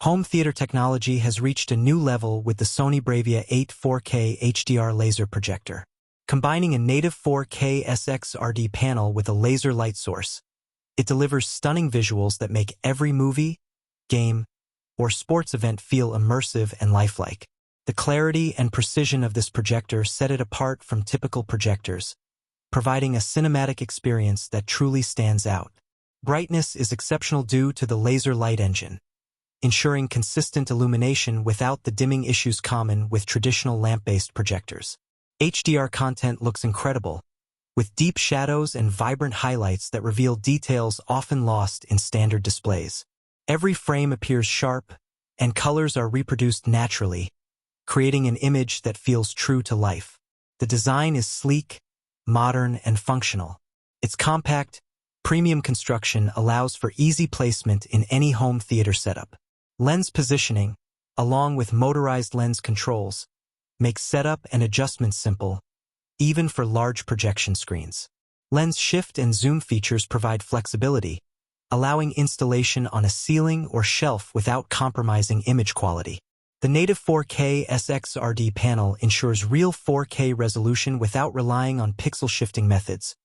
Home theater technology has reached a new level with the Sony BRAVIA 8 4K HDR Laser Projector. Combining a native 4K SXRD panel with a laser light source, it delivers stunning visuals that make every movie, game, or sports event feel immersive and lifelike. The clarity and precision of this projector set it apart from typical projectors, providing a cinematic experience that truly stands out. Brightness is exceptional due to the laser light engine, ensuring consistent illumination without the dimming issues common with traditional lamp-based projectors. HDR content looks incredible, with deep shadows and vibrant highlights that reveal details often lost in standard displays. Every frame appears sharp, and colors are reproduced naturally, creating an image that feels true to life. The design is sleek, modern, and functional. Its compact, premium construction allows for easy placement in any home theater setup. Lens positioning, along with motorized lens controls, makes setup and adjustment simple, even for large projection screens. Lens shift and zoom features provide flexibility, allowing installation on a ceiling or shelf without compromising image quality. The native 4K SXRD panel ensures real 4K resolution without relying on pixel shifting methods,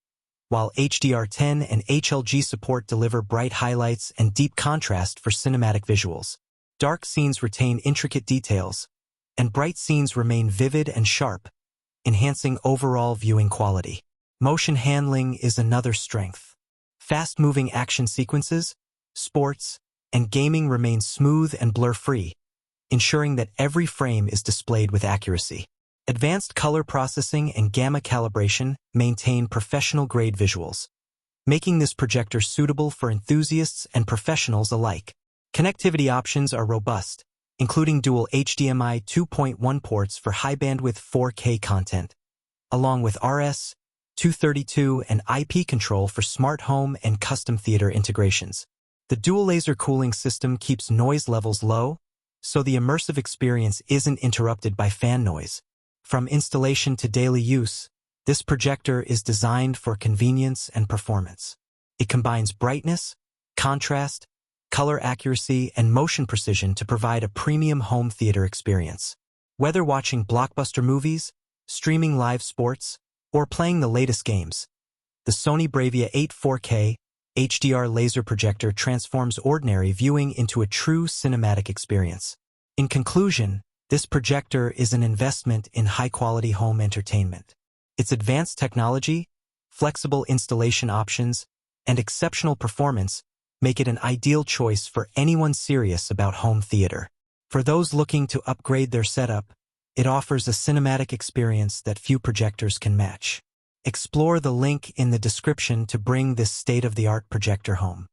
while HDR10 and HLG support deliver bright highlights and deep contrast for cinematic visuals. Dark scenes retain intricate details, and bright scenes remain vivid and sharp, enhancing overall viewing quality. Motion handling is another strength. Fast-moving action sequences, sports, and gaming remain smooth and blur-free, ensuring that every frame is displayed with accuracy. Advanced color processing and gamma calibration maintain professional-grade visuals, making this projector suitable for enthusiasts and professionals alike. Connectivity options are robust, including dual HDMI 2.1 ports for high-bandwidth 4K content, along with RS-232 and IP control for smart home and custom theater integrations. The dual laser cooling system keeps noise levels low, so the immersive experience isn't interrupted by fan noise. From installation to daily use, this projector is designed for convenience and performance. It combines brightness, contrast, color accuracy, and motion precision to provide a premium home theater experience. Whether watching blockbuster movies, streaming live sports, or playing the latest games, the Sony BRAVIA 8 4K HDR Laser Projector transforms ordinary viewing into a true cinematic experience. In conclusion, this projector is an investment in high-quality home entertainment. Its advanced technology, flexible installation options, and exceptional performance make it an ideal choice for anyone serious about home theater. For those looking to upgrade their setup, it offers a cinematic experience that few projectors can match. Explore the link in the description to bring this state-of-the-art projector home.